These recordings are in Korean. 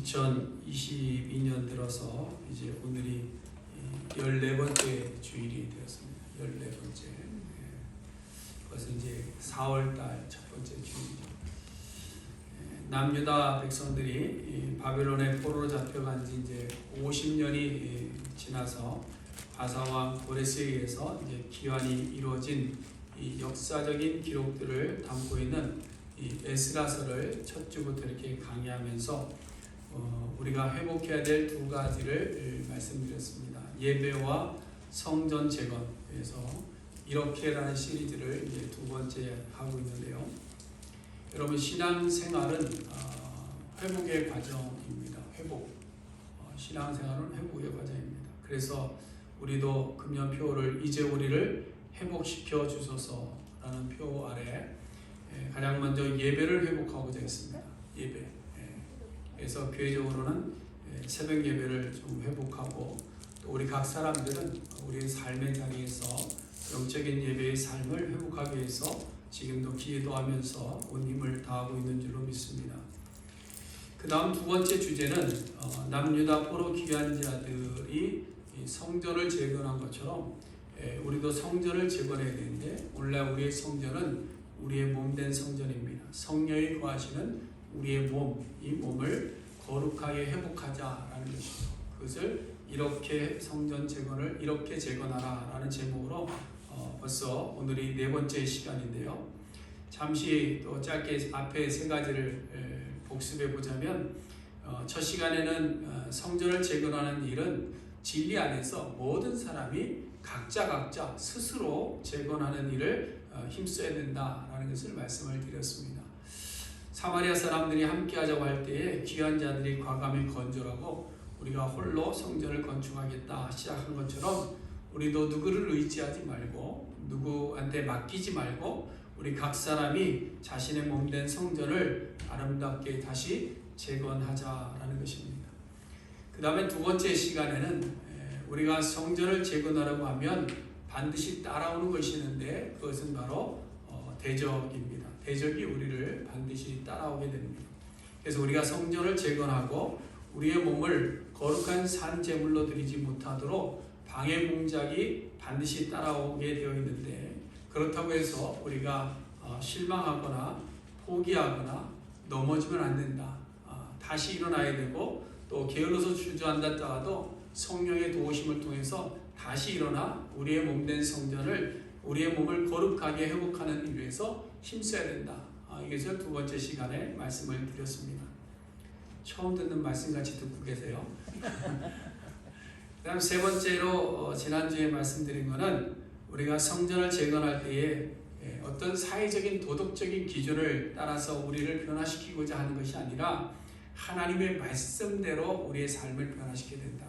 2022년 들어서 이제 오늘이 14번째 주일이 되었습니다. 14번째. 그것은 이제 4월달 첫 번째 주일이죠. 남유다 백성들이 바벨론의 포로로 잡혀간 지 이제 50년이 지나서 바사왕 고레스에 의해서 이제 기환이 이루어진 이 역사적인 기록들을 담고 있는 이 에스라서를 첫 주부터 이렇게 강의하면서 우리가 회복해야 될 두 가지를 말씀드렸습니다. 예배와 성전 재건. 그래서 이렇게라는 시리즈를 이제 두 번째 하고 있는데요. 여러분, 신앙생활은 회복의 과정입니다. 회복. 신앙생활은 회복의 과정입니다. 그래서 우리도 금년표를 이제 우리를 회복시켜 주소서라는 표 아래 가장 먼저 예배를 회복하고자 했습니다. 예배. 그래서 교회적으로는 새벽 예배를 좀 회복하고, 또 우리 각 사람들은 우리의 삶의 자리에서 영적인 예배의 삶을 회복하기 위해서 지금도 기도하면서 온 힘을 다하고 있는 줄로 믿습니다. 그 다음 두 번째 주제는 남유다 포로 귀한 자들이 성전을 재건한 것처럼 우리도 성전을 재건해야 되는데, 오늘날 우리의 성전은 우리의 몸된 성전입니다. 성령이 거하시는 우리의 몸, 이 몸을 거룩하게 회복하자라는 것이죠. 그것을 이렇게 성전 재건을 이렇게 재건하라 라는 제목으로 벌써 오늘이 네 번째 시간인데요. 잠시 또 짧게 앞에 세 가지를 복습해 보자면, 첫 시간에는 성전을 재건하는 일은 진리 안에서 모든 사람이 각자 스스로 재건하는 일을 힘써야 된다라는 것을 말씀을 드렸습니다. 사마리아 사람들이 함께 하자고 할 때에 귀한 자들이 과감히 건조하고 우리가 홀로 성전을 건축하겠다 시작한 것처럼, 우리도 누구를 의지하지 말고 누구한테 맡기지 말고 우리 각 사람이 자신의 몸된 성전을 아름답게 다시 재건하자라는 것입니다. 그 다음에 두 번째 시간에는 우리가 성전을 재건하려고 하면 반드시 따라오는 것이 있는데, 그것은 바로 대적입니다. 대적이 우리를 반드시 따라오게 됩니다. 그래서 우리가 성전을 재건하고 우리의 몸을 거룩한 산 제물로 드리지 못하도록 방해 공작이 반드시 따라오게 되어 있는데, 그렇다고 해서 우리가 실망하거나 포기하거나 넘어지면 안 된다. 다시 일어나야 되고, 또 게을러서 주저앉았다 하더라도 성령의 도우심을 통해서 다시 일어나 우리의 몸된 성전을, 우리의 몸을 거룩하게 회복하는 일을 위해서 힘써야 된다. 이것을 두 번째 시간에 말씀을 드렸습니다. 처음 듣는 말씀같이 듣고 계세요. 그 다음 세 번째로 지난주에 말씀드린 것은, 우리가 성전을 재건할 때에 어떤 사회적인 도덕적인 기준을 따라서 우리를 변화시키고자 하는 것이 아니라 하나님의 말씀대로 우리의 삶을 변화시켜야 된다.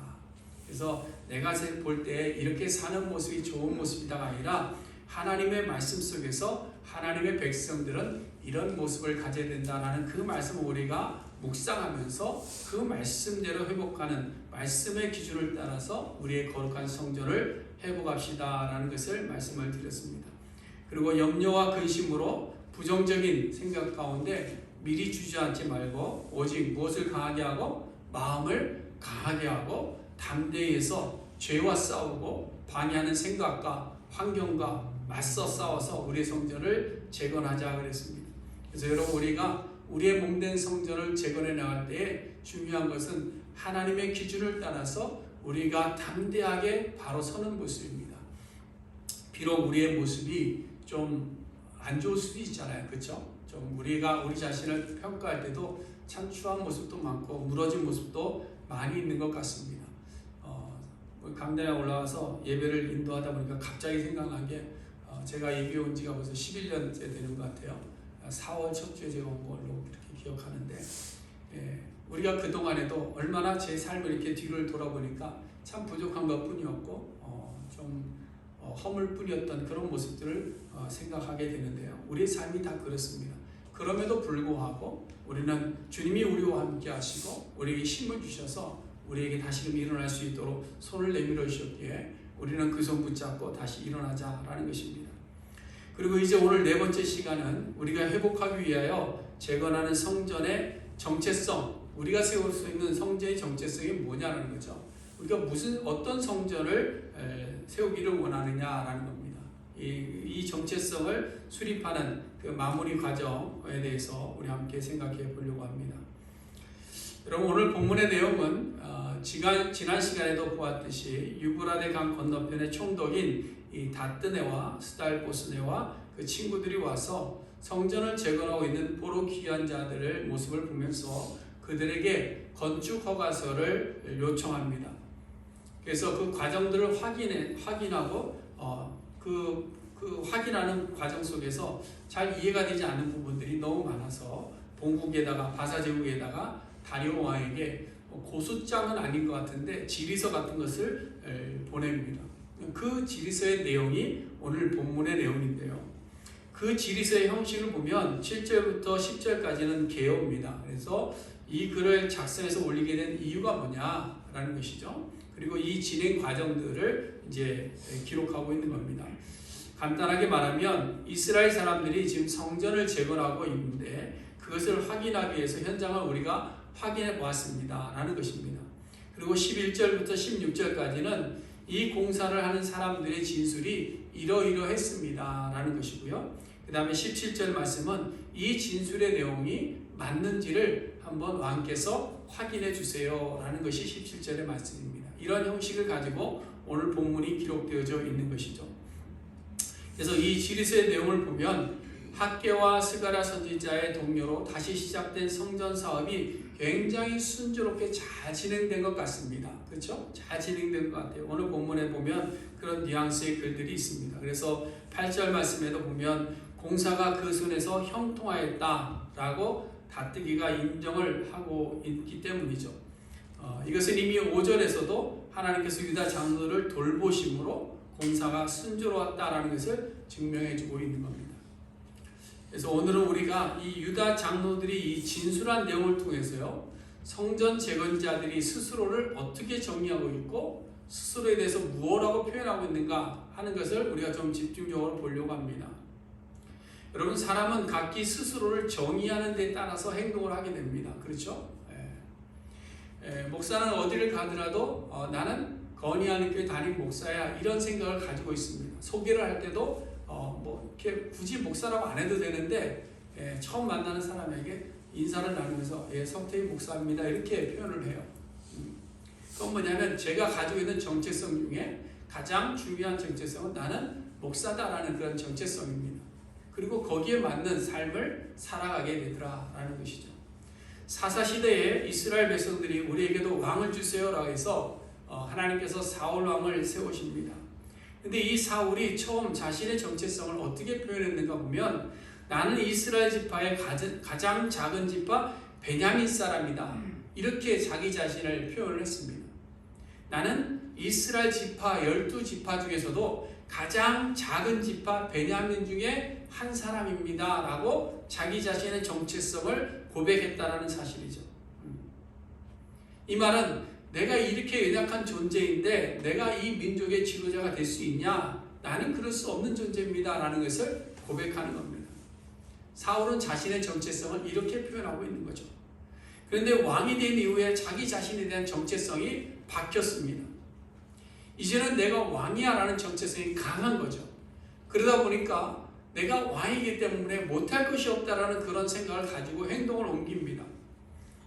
그래서 내가 볼 때 이렇게 사는 모습이 좋은 모습이다가 아니라, 하나님의 말씀 속에서 하나님의 백성들은 이런 모습을 가져야 된다라는 그 말씀을 우리가 묵상하면서 그 말씀대로 회복하는 말씀의 기준을 따라서 우리의 거룩한 성전을 회복합시다라는 것을 말씀을 드렸습니다. 그리고 염려와 근심으로 부정적인 생각 가운데 미리 주저앉지 말고, 오직 무엇을 강하게 하고 마음을 강하게 하고 담대해서 죄와 싸우고 방해하는 생각과 환경과 맞서 싸워서 우리의 성전을 재건하자 그랬습니다. 그래서 여러분, 우리가 우리의 몸된 성전을 재건해 나갈 때에 중요한 것은 하나님의 기준을 따라서 우리가 담대하게 바로 서는 모습입니다. 비록 우리의 모습이 좀 안 좋을 수도 있잖아요. 그렇죠? 좀 우리가 우리 자신을 평가할 때도 참 추한 모습도 많고 무너진 모습도 많이 있는 것 같습니다. 강단에 올라와서 예배를 인도하다 보니까 갑자기 생각난 게, 제가 예배 온 지가 벌써 11년째 되는 것 같아요. 4월 첫 주에 제가 온 걸로 이렇게 기억하는데, 우리가 그동안에도 얼마나 제 삶을 이렇게 뒤를 돌아보니까 참 부족한 것 뿐이었고, 좀 허물 뿐이었던 그런 모습들을 생각하게 되는데요. 우리의 삶이 다 그렇습니다. 그럼에도 불구하고 우리는 주님이 우리와 함께 하시고 우리에게 힘을 주셔서 우리에게 다시금 일어날 수 있도록 손을 내밀어 주셨기에 우리는 그 손 붙잡고 다시 일어나자라는 것입니다. 그리고 이제 오늘 네 번째 시간은 우리가 회복하기 위하여 재건하는 성전의 정체성, 우리가 세울 수 있는 성전의 정체성이 뭐냐는 거죠. 우리가 어떤 성전을 세우기를 원하느냐라는 겁니다. 이 정체성을 수립하는 그 마무리 과정에 대해서 우리 함께 생각해 보려고 합니다. 여러분, 오늘 본문의 내용은 지난 시간에도 보았듯이 유브라데 강 건너편의 총독인 이 다뜨네와 스달보스네와 그 친구들이 와서 성전을 재건하고 있는 포로 귀환 자들의 모습을 보면서 그들에게 건축 허가서를 요청합니다. 그래서 그 과정들을 확인하고 그 확인하는 과정 속에서 잘 이해가 되지 않는 부분들이 너무 많아서 본국에다가 바사제국에다가 다리오 왕에게 고소장은 아닌 것 같은데 지리서 같은 것을 보냅니다. 그 지리서의 내용이 오늘 본문의 내용인데요. 그 지리서의 형식을 보면 7절부터 10절까지는 개요입니다. 그래서 이 글을 작성해서 올리게 된 이유가 뭐냐라는 것이죠. 그리고 이 진행 과정들을 이제 기록하고 있는 겁니다. 간단하게 말하면 이스라엘 사람들이 지금 성전을 재건하고 있는데 그것을 확인하기 위해서 현장을 우리가 확인해 보았습니다 라는 것입니다. 그리고 11절부터 16절까지는 이 공사를 하는 사람들의 진술이 이러이러했습니다 라는 것이고요. 그 다음에 17절 말씀은 이 진술의 내용이 맞는지를 한번 왕께서 확인해 주세요 라는 것이 17절의 말씀입니다. 이런 형식을 가지고 오늘 본문이 기록되어져 있는 것이죠. 그래서 이 지리서의 내용을 보면 학개와 스가랴 선지자의 동료로 다시 시작된 성전 사업이 굉장히 순조롭게 잘 진행된 것 같습니다. 그렇죠? 잘 진행된 것 같아요. 오늘 본문에 보면 그런 뉘앙스의 글들이 있습니다. 그래서 8절 말씀에도 보면 공사가 그 손에서 형통하였다라고 다뜨기가 인정을 하고 있기 때문이죠. 이것은 이미 5절에서도 하나님께서 유다 장로를 돌보심으로 공사가 순조로웠다라는 것을 증명해주고 있는 겁니다. 그래서 오늘은 우리가 이 유다 장로들이 이 진술한 내용을 통해서요, 성전 재건자들이 스스로를 어떻게 정의하고 있고 스스로에 대해서 무엇라고 표현하고 있는가 하는 것을 우리가 좀 집중적으로 보려고 합니다. 여러분, 사람은 각기 스스로를 정의하는 데 따라서 행동을 하게 됩니다. 그렇죠? 목사는 어디를 가더라도 나는 건의하는 교회 담임 목사야, 이런 생각을 가지고 있습니다. 소개를 할 때도 이렇게 굳이 목사라고 안 해도 되는데 처음 만나는 사람에게 인사를 나누면서 성태희 목사입니다 이렇게 표현을 해요. 그건 뭐냐면 제가 가지고 있는 정체성 중에 가장 중요한 정체성은 나는 목사다라는 그런 정체성입니다. 그리고 거기에 맞는 삶을 살아가게 되더라라는 것이죠. 사사시대에 이스라엘 백성들이 우리에게도 왕을 주세요라고 해서 하나님께서 사울 왕을 세우십니다. 근데 이 사울이 처음 자신의 정체성을 어떻게 표현했는가 보면 나는 이스라엘 지파의 가장 작은 지파 베냐민 사람이다, 이렇게 자기 자신을 표현을 했습니다. 나는 이스라엘 지파 12지파 중에서도 가장 작은 지파 베냐민 중에 한 사람입니다 라고 자기 자신의 정체성을 고백했다라는 사실이죠. 이 말은 내가 이렇게 연약한 존재인데 내가 이 민족의 지도자가 될 수 있냐? 나는 그럴 수 없는 존재입니다 라는 것을 고백하는 겁니다. 사울은 자신의 정체성을 이렇게 표현하고 있는 거죠. 그런데 왕이 된 이후에 자기 자신에 대한 정체성이 바뀌었습니다. 이제는 내가 왕이야 라는 정체성이 강한 거죠. 그러다 보니까 내가 왕이기 때문에 못할 것이 없다라는 그런 생각을 가지고 행동을 옮깁니다.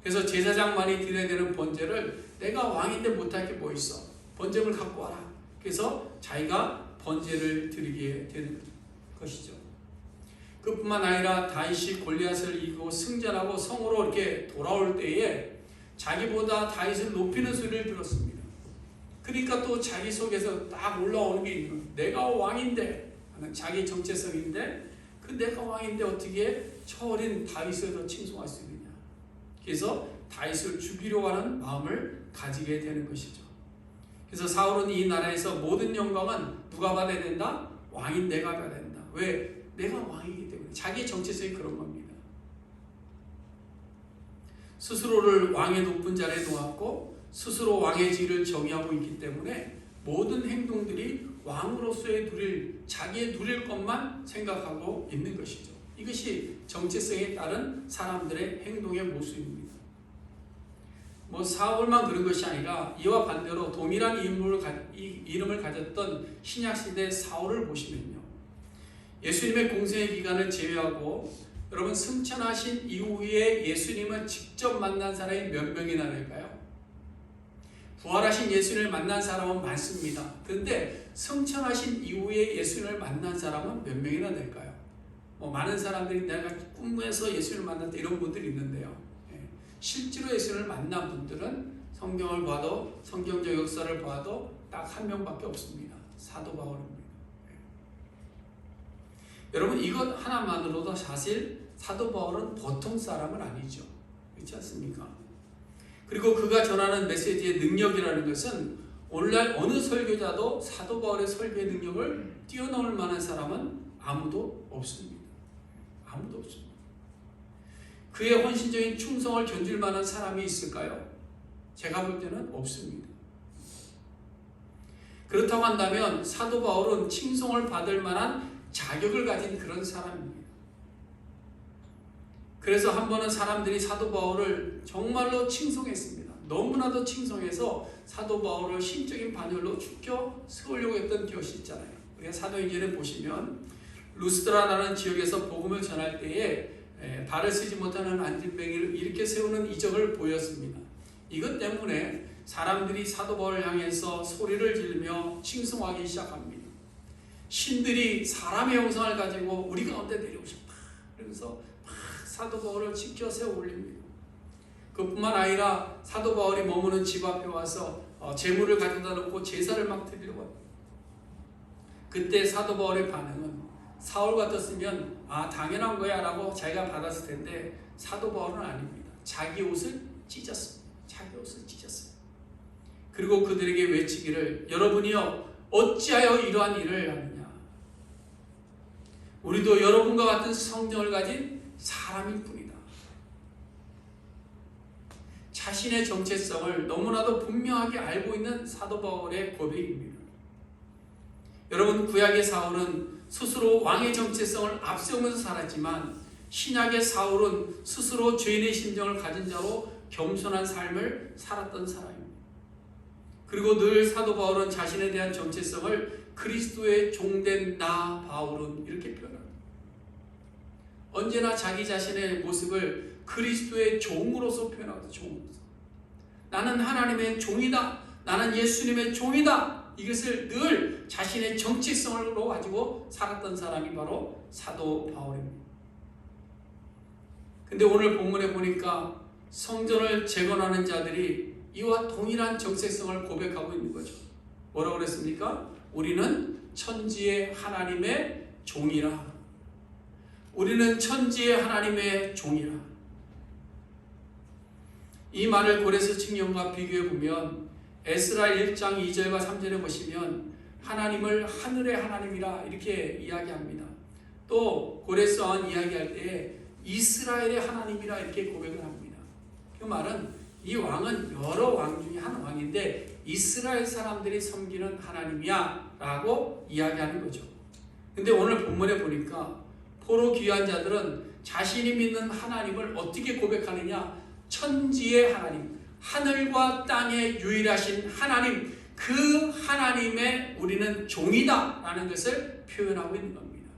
그래서 제사장만이 드려야 되는 번제를 내가 왕인데 못할 게 뭐 있어? 번제물 갖고 와라. 그래서 자기가 번제를 드리게 되는 것이죠. 그뿐만 아니라 다윗이 골리앗을 이기고 승전하고 성으로 이렇게 돌아올 때에 자기보다 다윗을 높이는 소리를 들었습니다. 그러니까 또 자기 속에서 딱 올라오는 게 있는, 내가 왕인데 하는 자기 정체성인데 그 내가 왕인데 어떻게 저 어린 다윗을 더 칭송할 수 있느냐. 그래서 다윗을 죽이려고 하는 마음을 가지게 되는 것이죠. 그래서 사울은 이 나라에서 모든 영광은 누가 받아야 된다? 왕인 내가 받아야 된다. 왜? 내가 왕이기 때문에. 자기 정체성이 그런 겁니다. 스스로를 왕의 높은 자리에 놓았고 스스로 왕의 지위를 정의하고 있기 때문에 모든 행동들이 왕으로서의 자기의 누릴 것만 생각하고 있는 것이죠. 이것이 정체성에 따른 사람들의 행동의 모습입니다. 뭐 사울만 그런 것이 아니라 이와 반대로 동일한 이름을 가졌던 신약시대 사울을 보시면요, 예수님의 공생의 기간을 제외하고 여러분 승천하신 이후에 예수님을 직접 만난 사람이 몇 명이나 될까요? 부활하신 예수님을 만난 사람은 많습니다. 그런데 승천하신 이후에 예수님을 만난 사람은 몇 명이나 될까요? 많은 사람들이 내가 꿈에서 예수님을 만났다 이런 분들이 있는데요, 실제로 예수님을 만난 분들은 성경을 봐도, 성경적 역사를 봐도 딱 한 명밖에 없습니다. 사도 바울입니다. 여러분, 이것 하나만으로도 사실 사도 바울은 보통 사람은 아니죠. 그렇지 않습니까? 그리고 그가 전하는 메시지의 능력이라는 것은 오늘날 어느 설교자도 사도 바울의 설교의 능력을 뛰어넘을 만한 사람은 아무도 없습니다. 아무도 없습니다. 그의 헌신적인 충성을 견줄 만한 사람이 있을까요? 제가 볼 때는 없습니다. 그렇다고 한다면 사도 바울은 칭송을 받을 만한 자격을 가진 그런 사람입니다. 그래서 한 번은 사람들이 사도 바울을 정말로 칭송했습니다. 너무나도 칭송해서 사도 바울을 신적인 반열로 죽여 세우려고 했던 것이 있잖아요. 우리가 사도행전에 보시면 루스드라라는 지역에서 복음을 전할 때에 발을 쓰지 못하는 안진뱅이를 이렇게 세우는 이적을 보였습니다. 이것 때문에 사람들이 사도 바울을 향해서 소리를 지르며 칭송하기 시작합니다. 신들이 사람의 형상을 가지고 우리 가운데 내려오셨다. 그러면서 막 사도 바울을 지켜 세워 올립니다. 그뿐만 아니라 사도 바울이 머무는 집 앞에 와서 제물을 가져다 놓고 제사를 막 드리려고 합니다. 그때 사도 바울의 반응은 사울 같았으면 당연한 거야 라고 자기가 받았을 텐데 사도 바울은 아닙니다. 자기 옷을 찢었습니다. 자기 옷을 찢었어요. 그리고 그들에게 외치기를, 여러분이요 어찌하여 이러한 일을 하느냐. 우리도 여러분과 같은 성령을 가진 사람일 뿐이다. 자신의 정체성을 너무나도 분명하게 알고 있는 사도 바울의 고백입니다. 여러분, 구약의 사울은 스스로 왕의 정체성을 앞세우면서 살았지만 신약의 사울은 스스로 죄인의 심정을 가진 자로 겸손한 삶을 살았던 사람입니다. 그리고 늘 사도 바울은 자신에 대한 정체성을 그리스도의 종된 나 바울은 이렇게 표현합니다. 언제나 자기 자신의 모습을 그리스도의 종으로서 표현하거든요. 종으로서. 나는 하나님의 종이다. 나는 예수님의 종이다. 이것을 늘 자신의 정체성으로 가지고 살았던 사람이 바로 사도 바울입니다. 근데 오늘 본문에 보니까 성전을 재건하는 자들이 이와 동일한 정체성을 고백하고 있는 거죠. 뭐라고 그랬습니까? 우리는 천지의 하나님의 종이라. 우리는 천지의 하나님의 종이라. 이 말을 고레스 칙령과 비교해 보면 에스라 1장 2절과 3절에 보시면 하나님을 하늘의 하나님이라 이렇게 이야기합니다. 또 고레스 왕 이야기할 때 이스라엘의 하나님이라 이렇게 고백을 합니다. 그 말은 이 왕은 여러 왕 중에 한 왕인데 이스라엘 사람들이 섬기는 하나님이야 라고 이야기하는 거죠. 근데 오늘 본문에 보니까 포로 귀한 자들은 자신이 믿는 하나님을 어떻게 고백하느냐? 천지의 하나님, 하늘과 땅의 유일하신 하나님, 그 하나님의 우리는 종이다 라는 것을 표현하고 있는 겁니다.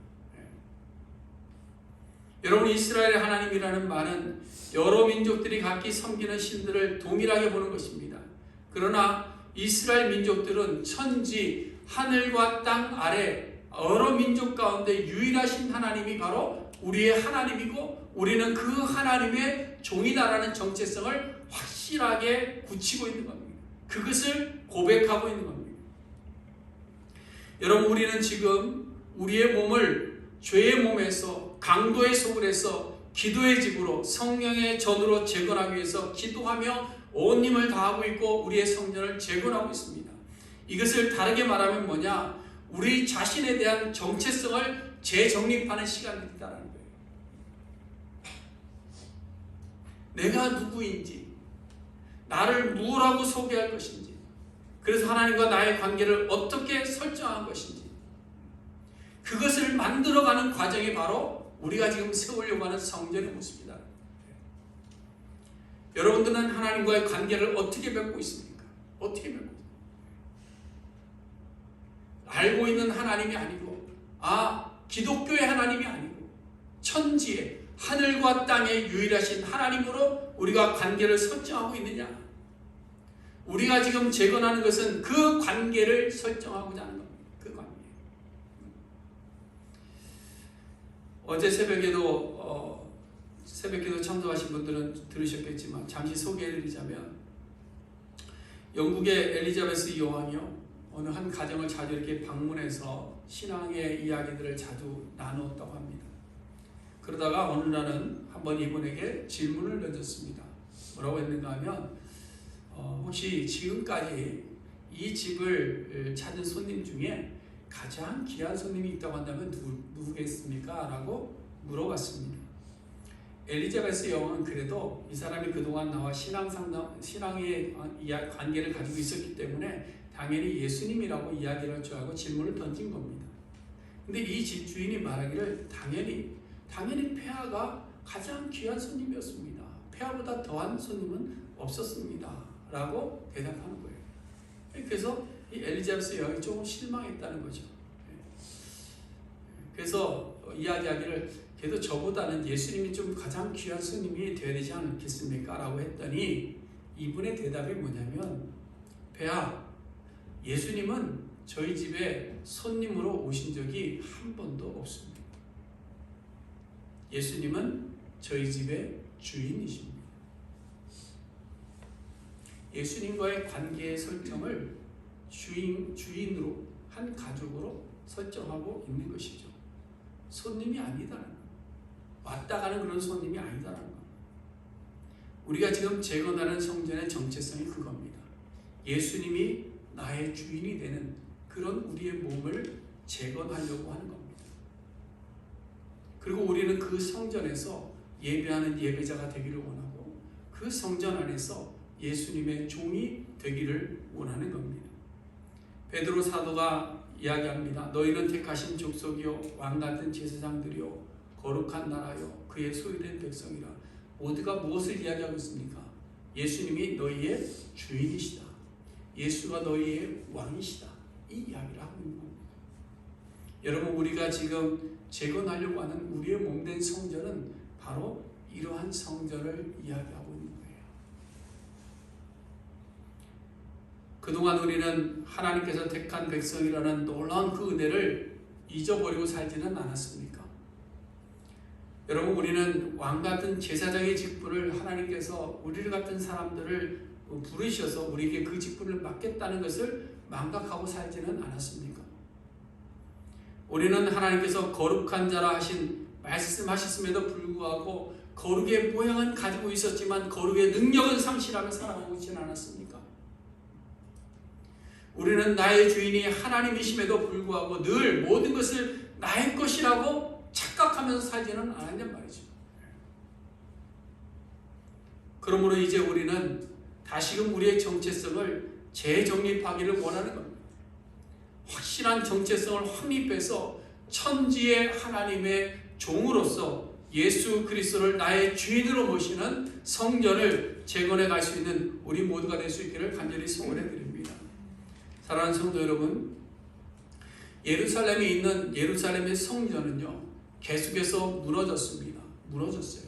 여러분, 이스라엘의 하나님이라는 말은 여러 민족들이 각기 섬기는 신들을 동일하게 보는 것입니다. 그러나 이스라엘 민족들은 천지, 하늘과 땅 아래 여러 민족 가운데 유일하신 하나님이 바로 우리의 하나님이고 우리는 그 하나님의 종이다라는 정체성을 확실하게 굳히고 있는 겁니다. 그것을 고백하고 있는 겁니다. 여러분, 우리는 지금 우리의 몸을 죄의 몸에서 강도의 속을 해서 기도의 집으로 성령의 전으로 재건하기 위해서 기도하며 온 힘을 다하고 있고 우리의 성전을 재건하고 있습니다. 이것을 다르게 말하면 뭐냐? 우리 자신에 대한 정체성을 재정립하는 시간이다라는 거예요. 내가 누구인지, 나를 무엇라고 소개할 것인지, 그래서 하나님과 나의 관계를 어떻게 설정한 것인지, 그것을 만들어가는 과정이 바로 우리가 지금 세우려고 하는 성전의 모습이다. 여러분들은 하나님과의 관계를 어떻게 맺고 있습니까? 어떻게 맺고 있습니까? 알고 있는 하나님이 아니고, 기독교의 하나님이 아니고, 천지의 하늘과 땅의 유일하신 하나님으로 우리가 관계를 설정하고 있느냐? 우리가 지금 재건하는 것은 그 관계를 설정하고자 하는 겁니다. 그 관계. 어제 새벽에도 참석하신 분들은 들으셨겠지만 잠시 소개해드리자면, 영국의 엘리자베스 여왕이요, 어느 한 가정을 자주 이렇게 방문해서 신앙의 이야기들을 자주 나누었다고 합니다. 그러다가 어느 날은 한번 이분에게 질문을 던졌습니다. 뭐라고 했는가 하면, 혹시 지금까지 이 집을 찾은 손님 중에 가장 귀한 손님이 있다고 한다면 누구겠습니까? 라고 물어봤습니다. 엘리자베스 여왕은 그래도 이 사람이 그동안 나와 신앙의 관계를 가지고 있었기 때문에 당연히 예수님이라고 이야기를 할 줄 알고 질문을 던진 겁니다. 근데 이 집 주인이 말하기를 당연히 폐하가 가장 귀한 손님이었습니다. 폐하보다 더한 손님은 없었습니다. 라고 대답하는 거예요. 그래서 이 엘리자베스 여왕이 조금 실망했다는 거죠. 그래서 이야기하기를 그래도 저보다는 예수님이 좀 가장 귀한 손님이 되어야 되지 않겠습니까? 라고 했더니 이분의 대답이 뭐냐면, 폐하, 예수님은 저희 집에 손님으로 오신 적이 한 번도 없습니다. 예수님은 저희 집의 주인이십니다. 예수님과의 관계의 설정을 주인으로, 한 가족으로 설정하고 있는 것이죠. 손님이 아니다라는 것. 왔다 가는 그런 손님이 아니다라는 것. 우리가 지금 재건하는 성전의 정체성이 그겁니다. 예수님이 나의 주인이 되는 그런 우리의 몸을 재건하려고 하는 겁니다. 그리고 우리는 그 성전에서 예배하는 예배자가 되기를 원하고, 그 성전 안에서 예수님의 종이 되기를 원하는 겁니다. 베드로 사도가 이야기합니다. 너희는 택하신 족속이요 왕같은 제사장들이요 거룩한 나라요 그의 소유된 백성이라. 모두가 무엇을 이야기하고 있습니까? 예수님이 너희의 주인이시다. 예수가 너희의 왕이시다. 이 이야기를 하고 있는 겁니다. 여러분, 우리가 지금 재건하려고 하는 우리의 몸된 성전은 바로 이러한 성전을 이야기하고 있는 거예요. 그동안 우리는 하나님께서 택한 백성이라는 놀라운 그 은혜를 잊어버리고 살지는 않았습니까? 여러분, 우리는 왕같은 제사장의 직분을 하나님께서 우리 같은 사람들을 부르셔서 우리에게 그 직분을 맡겠다는 것을 망각하고 살지는 않았습니까? 우리는 하나님께서 거룩한 자라 말씀하셨음에도 불구하고 거룩의 모양은 가지고 있었지만 거룩의 능력은 상실하며 살아가고 있지는 않았습니까? 우리는 나의 주인이 하나님이심에도 불구하고 늘 모든 것을 나의 것이라고 착각하면서 살지는 않았냔 말이죠. 그러므로 이제 우리는 다시금 우리의 정체성을 재정립하기를 원하는 겁니다. 확실한 정체성을 확립해서 천지의 하나님의 종으로서 예수 그리스도를 나의 주인으로 모시는 성전을 재건해 갈 수 있는 우리 모두가 될 수 있기를 간절히 소원해 드립니다. 사랑하는 성도 여러분, 예루살렘에 있는 예루살렘의 성전은요, 계속해서 무너졌습니다. 무너졌어요.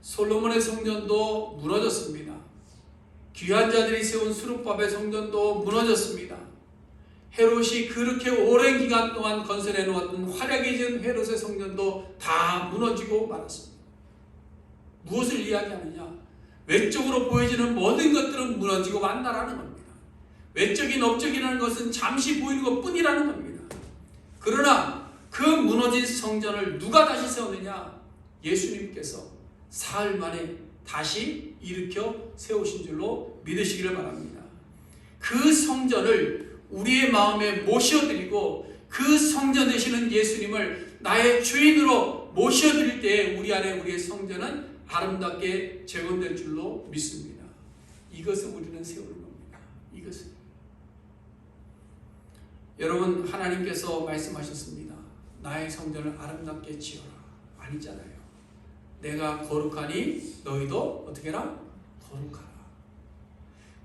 솔로몬의 성전도 무너졌습니다. 귀한 자들이 세운 수룹밥의 성전도 무너졌습니다. 헤롯이 그렇게 오랜 기간 동안 건설해 놓았던 화려하게 지은 헤롯의 성전도 다 무너지고 말았습니다. 무엇을 이야기하느냐? 외적으로 보여지는 모든 것들은 무너지고 만다라는 겁니다. 외적인 업적이라는 것은 잠시 보이는 것뿐이라는 겁니다. 그러나 그 무너진 성전을 누가 다시 세웠느냐? 예수님께서 사흘 만에 다시 일으켜 세우신 줄로 믿으시기를 바랍니다. 그 성전을 우리의 마음에 모셔드리고 그 성전 되시는 예수님을 나의 주인으로 모셔드릴 때에 우리 안에 우리의 성전은 아름답게 재건될 줄로 믿습니다. 이것을 우리는 세우는 겁니다. 이것을. 여러분, 하나님께서 말씀하셨습니다. 나의 성전을 아름답게 지어라. 아니잖아요. 내가 거룩하니 너희도 어떻게 해라? 거룩하라.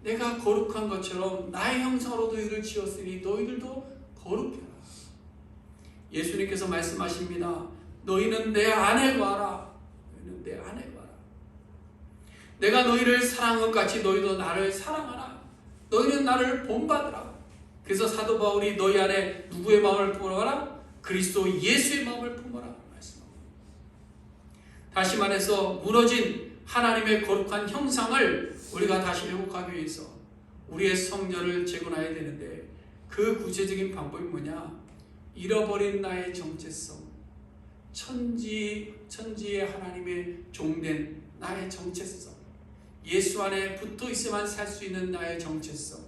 내가 거룩한 것처럼 나의 형상으로 너희를 지었으니 너희들도 거룩해라. 예수님께서 말씀하십니다. 너희는 내 안에 거하라. 너희는 내 안에 거하라. 내가 너희를 사랑한 것 같이 너희도 나를 사랑하라. 너희는 나를 본받으라. 그래서 사도 바울이 너희 안에 누구의 마음을 품어라? 그리스도 예수의 마음을 품어라 말씀합니다. 다시 말해서 무너진 하나님의 거룩한 형상을 우리가 다시 회복하기 위해서 우리의 성전을 재건해야 되는데 그 구체적인 방법이 뭐냐? 잃어버린 나의 정체성, 천지의 하나님의 종된 나의 정체성, 예수 안에 붙어 있어만 살 수 있는 나의 정체성,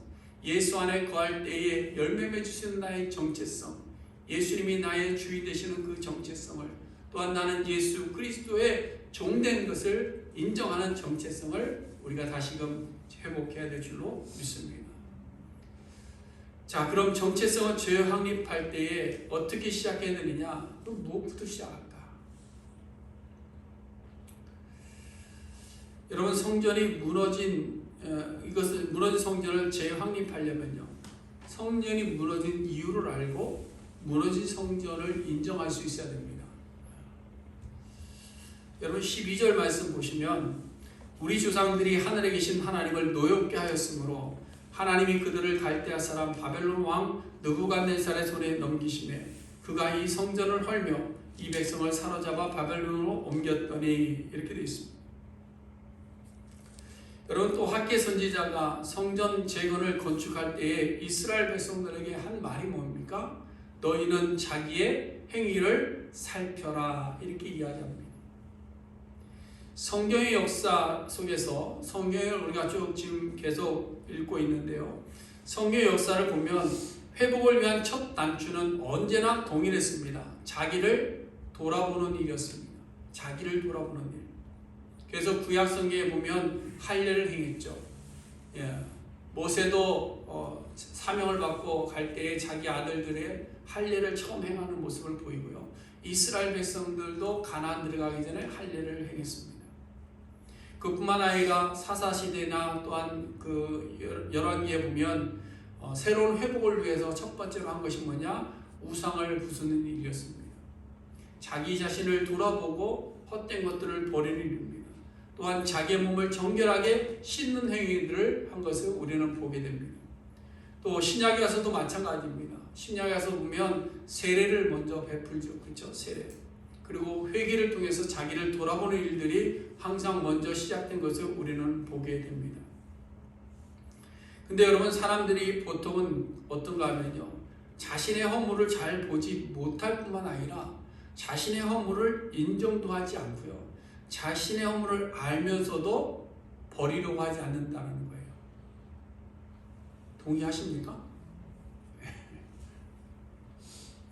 예수 안에 거할 때에 열매 맺을 수 있는 나의 정체성, 예수님이 나의 주인 되시는 그 정체성을, 또한 나는 예수 그리스도의 종된 것을 인정하는 정체성을 우리가 다시금 회복해야 될 줄로 믿습니다. 자, 그럼 정체성을 재확립할 때에 어떻게 시작해야 되느냐? 그럼 무엇부터 시작할까? 여러분, 성전이 무너진 성전을 재확립하려면요, 성전이 무너진 이유를 알고 무너진 성전을 인정할 수 있어야 됩니다. 여러분, 12절 말씀 보시면 우리 조상들이 하늘에 계신 하나님을 노엽게 하였으므로 하나님이 그들을 갈대아 사람 바벨론 왕 느부갓네살의 손에 넘기심에 그가 이 성전을 헐며 이 백성을 사로잡아 바벨론으로 옮겼더니, 이렇게 되어 있습니다. 여러분, 또 학개 선지자가 성전 재건을 건축할 때에 이스라엘 백성들에게 한 말이 뭡니까? 너희는 자기의 행위를 살펴라, 이렇게 이야기합니다. 성경의 역사 속에서, 성경을 우리가 쭉 지금 계속 읽고 있는데요, 성경의 역사를 보면 회복을 위한 첫 단추는 언제나 동일했습니다. 자기를 돌아보는 일이었습니다. 자기를 돌아보는 일. 그래서 구약 성경에 보면 할례를 행했죠. 모세도 사명을 받고 갈 때에 자기 아들들의 할례를 처음 행하는 모습을 보이고요. 이스라엘 백성들도 가나안 들어가기 전에 할례를 행했습니다. 그뿐만 아니라 사사시대나 또한 그 열왕기에 보면 새로운 회복을 위해서 첫 번째로 한 것이 뭐냐? 우상을 부수는 일이었습니다. 자기 자신을 돌아보고 헛된 것들을 버리는 일입니다. 또한 자기의 몸을 정결하게 씻는 행위들을 한 것을 우리는 보게 됩니다. 또 신약에 가서도 마찬가지입니다. 신약에 가서 보면 세례를 먼저 베풀죠. 그렇죠? 세례. 그리고 회개를 통해서 자기를 돌아보는 일들이 항상 먼저 시작된 것을 우리는 보게 됩니다. 근데 여러분, 사람들이 보통은 어떤가 하면요, 자신의 허물을 잘 보지 못할 뿐만 아니라 자신의 허물을 인정도 하지 않고요, 자신의 허물을 알면서도 버리려고 하지 않는다는 거예요. 동의하십니까?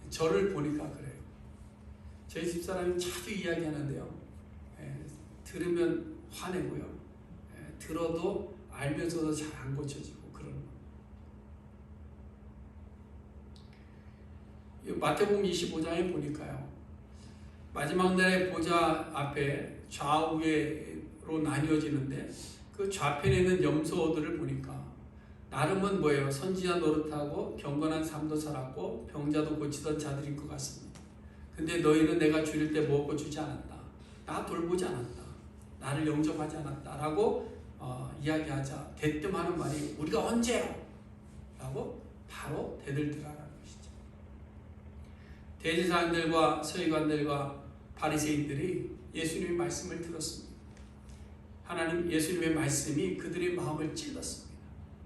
저를 보니까 그래요. 저희 집사람이 자주 이야기하는데요, 들으면 화내고요, 들어도 알면서도 잘 안 고쳐지고 그런 거. 마태복음 25장에 보니까요, 마지막 날에 보좌 앞에 좌우로 나뉘어지는데 그 좌편에 있는 염소들을 보니까 나름은 뭐예요? 선지자 노릇하고 경건한 삶도 살았고 병자도 고치던 자들인 것 같습니다. 근데 너희는 내가 줄일 때 먹고 주지 않았다, 나 돌보지 않았다, 나를 영접하지 않았다 라고 이야기하자 대뜸하는 말이 우리가 언제요? 라고 바로 대들더라라는 것이죠. 대제사장들과 서기관들과 바리새인들이 예수님의 말씀을 들었습니다. 예수님의 말씀이 그들의 마음을 찔렀습니다.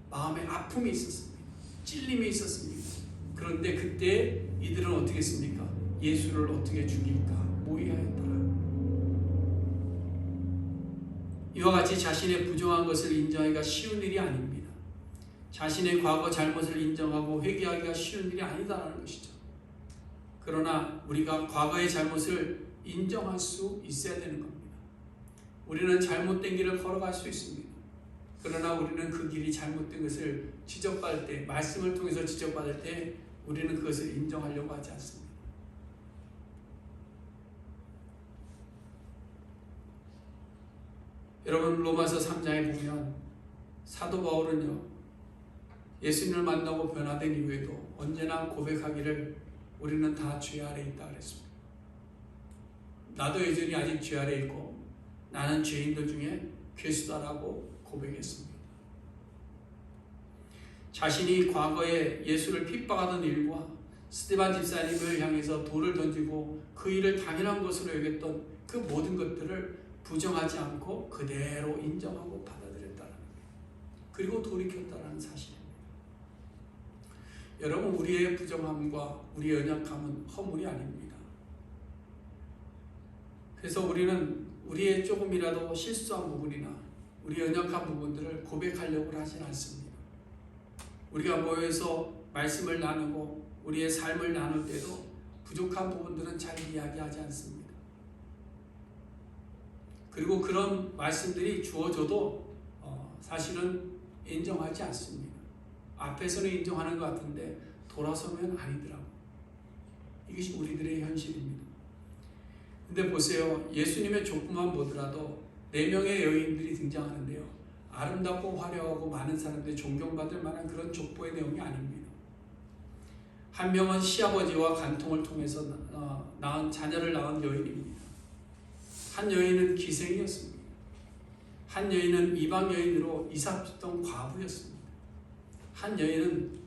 마음에 아픔이 있었습니다. 찔림이 있었습니다. 그런데 그때 이들은 어떻게 했습니까? 예수를 어떻게 죽일까 모의하였더라. 이와 같이 자신의 부정한 것을 인정하기가 쉬운 일이 아닙니다. 자신의 과거 잘못을 인정하고 회개하기가 쉬운 일이 아니다라는 것이죠. 그러나 우리가 과거의 잘못을 인정할 수 있어야 되는 겁니다. 우리는 잘못된 길을 걸어갈 수 있습니다. 그러나 우리는 그 길이 잘못된 것을 지적받을 때, 말씀을 통해서 지적받을 때 우리는 그것을 인정하려고 하지 않습니다. 여러분 로마서 3장에 보면 사도 바울은요, 예수님을 만나고 변화된 이후에도 언제나 고백하기를 우리는 다 죄 아래 있다 그랬습니다. 나도 여전히 아직 죄 아래 있고 나는 죄인들 중에 괴수다라고 고백했습니다. 자신이 과거에 예수를 핍박하던 일과 스데반 집사님을 향해서 돌을 던지고 그 일을 당연한 것으로 여겼던 그 모든 것들을 부정하지 않고 그대로 인정하고 받아들였다는 거예요. 그리고 돌이켰다는 사실입니다. 여러분, 우리의 부정함과 우리의 연약함은 허물이 아닙니다. 그래서 우리는 우리의 조금이라도 실수한 부분이나 우리의 연약한 부분들을 고백하려고 하진 않습니다. 우리가 모여서 말씀을 나누고 우리의 삶을 나눌 때도 부족한 부분들은 잘 이야기하지 않습니다. 그리고 그런 말씀들이 주어져도 사실은 인정하지 않습니다. 앞에서는 인정하는 것 같은데 돌아서면 아니더라고요. 이것이 우리들의 현실입니다. 근데 보세요. 예수님의 족보만 보더라도 4명의 여인들이 등장하는데요. 아름답고 화려하고 많은 사람들이 존경받을 만한 그런 족보의 내용이 아닙니다. 한 명은 시아버지와 간통을 통해서 자녀를 낳은 여인입니다. 한 여인은 기생이었습니다. 한 여인은 이방 여인으로 이삭했던 과부였습니다. 한 여인은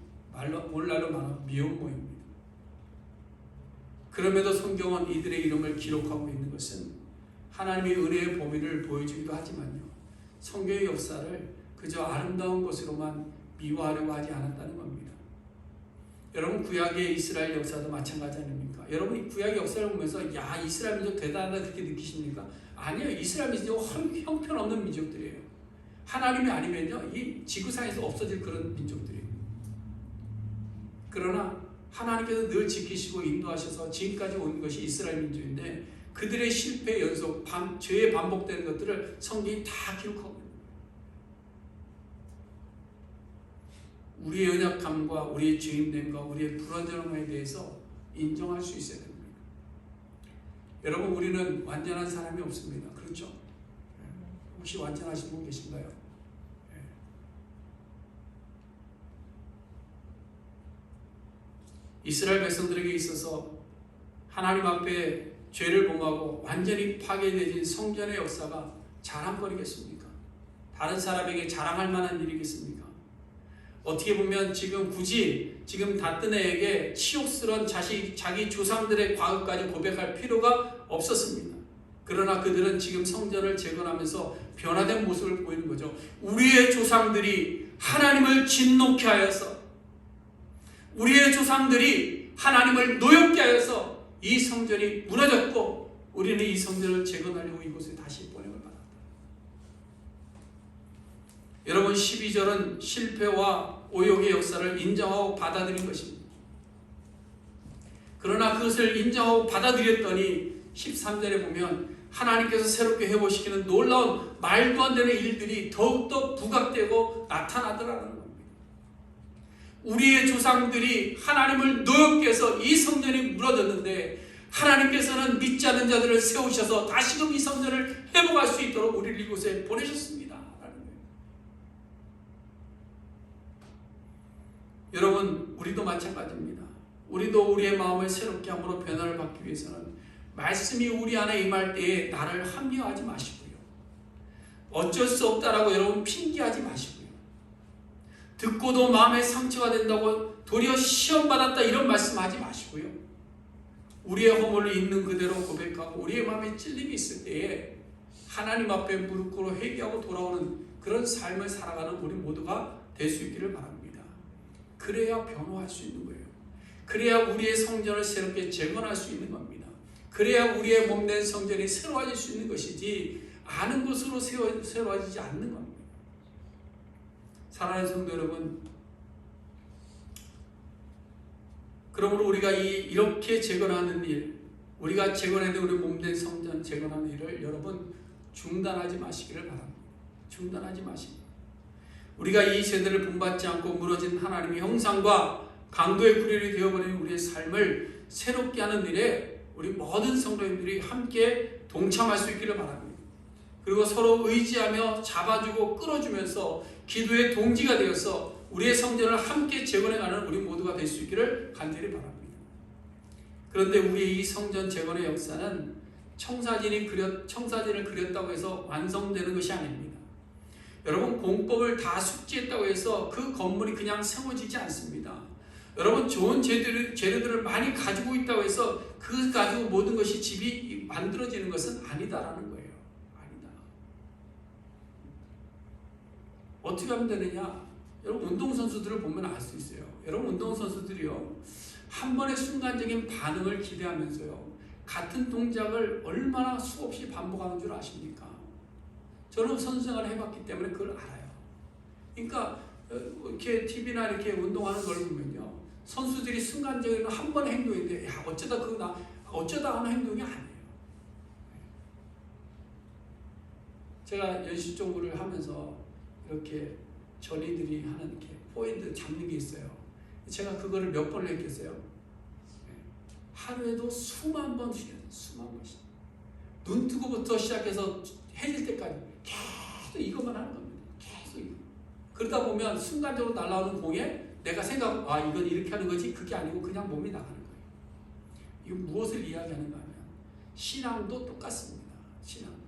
오늘날로 말하면 미혼모입니다. 그럼에도 성경은 이들의 이름을 기록하고 있는 것은 하나님의 은혜의 범위를 보여주기도 하지만요, 성경의 역사를 그저 아름다운 것으로만 미화하려고 하지 않았다는 겁니다. 여러분, 구약의 이스라엘 역사도 마찬가지 아닙니까? 여러분이 구약의 역사를 보면서 야, 이스라엘 민족 대단하다 그렇게 느끼십니까? 아니에요. 이스라엘 민족은 형편없는 민족들이에요. 하나님이 아니면요, 이 지구상에서 없어질 그런 민족들이에요. 그러나 하나님께서 늘 지키시고 인도하셔서 지금까지 온 것이 이스라엘 민족인데 그들의 실패 연속, 죄에 반복되는 것들을 성경이 다 기록하고 있습니다. 우리의 연약함과 우리의 죄인됨과 우리의 불완전함에 대해서 인정할 수 있어야 됩니다. 여러분, 우리는 완전한 사람이 없습니다. 그렇죠? 혹시 완전하신 분 계신가요? 이스라엘 백성들에게 있어서 하나님 앞에 죄를 범하고 완전히 파괴되진 성전의 역사가 자랑거리겠습니까? 다른 사람에게 자랑할 만한 일이겠습니까? 어떻게 보면 지금 다뜨네에게 치욕스러운 자기 조상들의 과거까지 고백할 필요가 없었습니다. 그러나 그들은 지금 성전을 재건하면서 변화된 모습을 보이는 거죠. 우리의 조상들이 하나님을 진노케 하여서, 우리의 조상들이 하나님을 노엽게 하여서 이 성전이 무너졌고 우리는 이 성전을 재건하려고 이곳에 다시 보냄을 받았다. 여러분, 12절은 실패와 오욕의 역사를 인정하고 받아들인 것입니다. 그러나 그것을 인정하고 받아들였더니 13절에 보면 하나님께서 새롭게 회복시키는 놀라운 말도 안 되는 일들이 더욱더 부각되고 나타나더라는 겁니다. 우리의 조상들이 하나님을 노엽게 해서 이 성전이 무너졌는데 하나님께서는 믿지 않는 자들을 세우셔서 다시금 이 성전을 회복할 수 있도록 우리를 이곳에 보내셨습니다. 여러분, 우리도 마찬가지입니다. 우리도 우리의 마음을 새롭게 함으로 변화를 받기 위해서는 말씀이 우리 안에 임할 때에 나를 합리화하지 마시고요, 어쩔 수 없다라고 여러분 핑계하지 마시고요, 듣고도 마음에 상처가 된다고 도리어 시험받았다 이런 말씀하지 마시고요, 우리의 허물을 있는 그대로 고백하고 우리의 마음에 찔림이 있을 때에 하나님 앞에 무릎 꿇어 회개하고 돌아오는 그런 삶을 살아가는 우리 모두가 될 수 있기를 바랍니다. 그래야 변화할 수 있는 거예요. 그래야 우리의 성전을 새롭게 재건할 수 있는 겁니다. 그래야 우리의 몸된 성전이 새로워질 수 있는 것이지 아는 것으로 새로워지지 않는 겁니다. 사랑하는 성도 여러분, 그러므로 우리가 이렇게 재건하는 일, 우리가 재건해야 될 우리 몸된 성전 재건하는 일을 여러분 중단하지 마시기를 바랍니다. 중단하지 마시고 우리가 이 세대를 본받지 않고 무너진 하나님의 형상과 강도의 구렬이 되어버린 우리의 삶을 새롭게 하는 일에 우리 모든 성도님들이 함께 동참할 수 있기를 바랍니다. 그리고 서로 의지하며 잡아주고 끌어주면서 기도의 동지가 되어서 우리의 성전을 함께 재건해가는 우리 모두가 될 수 있기를 간절히 바랍니다. 그런데 우리의 이 성전 재건의 역사는 청사진을 그렸다고 해서 완성되는 것이 아닙니다. 여러분, 공법을 다 숙지했다고 해서 그 건물이 그냥 세워지지 않습니다. 여러분, 좋은 재료들을 많이 가지고 있다고 해서 그 가지고 모든 것이 집이 만들어지는 것은 아니다라는 거예요. 아니다. 어떻게 하면 되느냐? 여러분, 운동선수들을 보면 알 수 있어요. 여러분, 운동선수들이요, 한 번의 순간적인 반응을 기대하면서요, 같은 동작을 얼마나 수없이 반복하는 줄 아십니까? 저는 선수생활을 해봤기 때문에 그걸 알아요. 그러니까 이렇게 TV나 이렇게 운동하는 걸 보면요, 선수들이 순간적인 한 번의 행동인데, 야, 어쩌다 하는 행동이 아니에요. 제가 연습종구를 하면서 이렇게 전이들이 하는 이렇게 포인트 잡는 게 있어요. 제가 그거를 몇 번을 했겠어요? 하루에도 수만 번씩, 수만 번씩. 눈 뜨고부터 시작해서 해질 때까지 계속 이것만 하는 겁니다. 계속 이거. 그러다 보면 순간적으로 날아오는 공에 내가 이건 이렇게 하는 거지, 그게 아니고 그냥 몸이 나가는 거예요. 이거 무엇을 이야기하는가 하면 신앙도 똑같습니다. 신앙.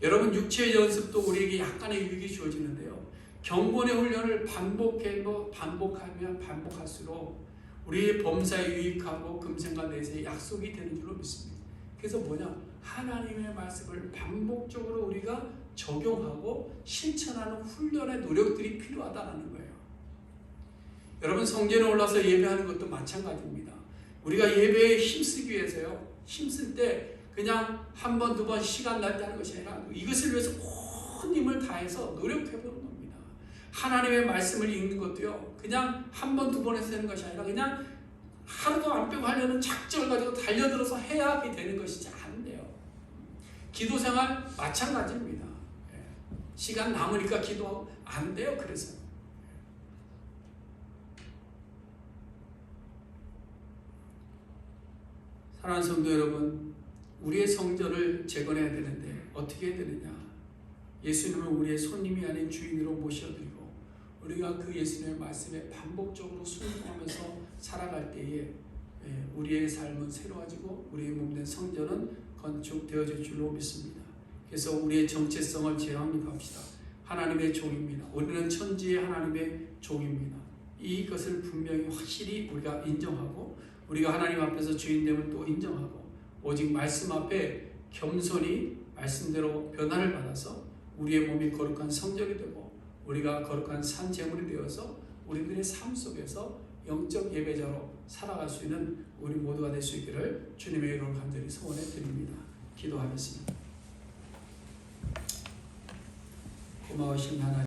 여러분, 육체의 연습도 우리에게 약간의 유익이 주어지는데요, 경건의 훈련을 반복하면 반복할수록 우리의 범사에 유익하고 금생과 내세에 약속이 되는 줄로 믿습니다. 그래서 하나님의 말씀을 반복적으로 우리가 적용하고 실천하는 훈련의 노력들이 필요하다는 거예요. 여러분, 성전에 올라서 예배하는 것도 마찬가지입니다. 우리가 예배에 힘쓰기 위해서요, 힘쓸 때 그냥 한 번, 두 번 시간 날때 하는 것이 아니라 이것을 위해서 온 힘을 다해서 노력해보는 겁니다. 하나님의 말씀을 읽는 것도요, 그냥 한 번, 두 번 해서 되는 것이 아니라 그냥 하루도 안 빼고 하려는 작정을 가지고 달려들어서 해야 되는 것이지 않네요. 기도 생활 마찬가지입니다. 시간 남으니까 기도하고 안 돼요. 그래서 사랑하는 성도 여러분, 우리의 성전을 재건해야 되는데 어떻게 해야 되느냐? 예수님을 우리의 손님이 아닌 주인으로 모셔드리고 우리가 그 예수님의 말씀에 반복적으로 순종하면서 살아갈 때에 우리의 삶은 새로워지고 우리의 몸된 성전은 건축되어질 줄로 믿습니다. 그래서 우리의 정체성을 재확립합시다. 하나님의 종입니다. 우리는 천지의 하나님의 종입니다. 이것을 분명히 확실히 우리가 인정하고 우리가 하나님 앞에서 주인됨을 또 인정하고 오직 말씀 앞에 겸손히 말씀대로 변화를 받아서 우리의 몸이 거룩한 성전이 되고 우리가 거룩한 산 제물이 되어서 우리들의 삶 속에서 영적 예배자로 살아갈 수 있는 우리 모두가 될 수 있기를 주님의 이름으로 간절히 소원해 드립니다. 기도하겠습니다. 고마우신 하나님,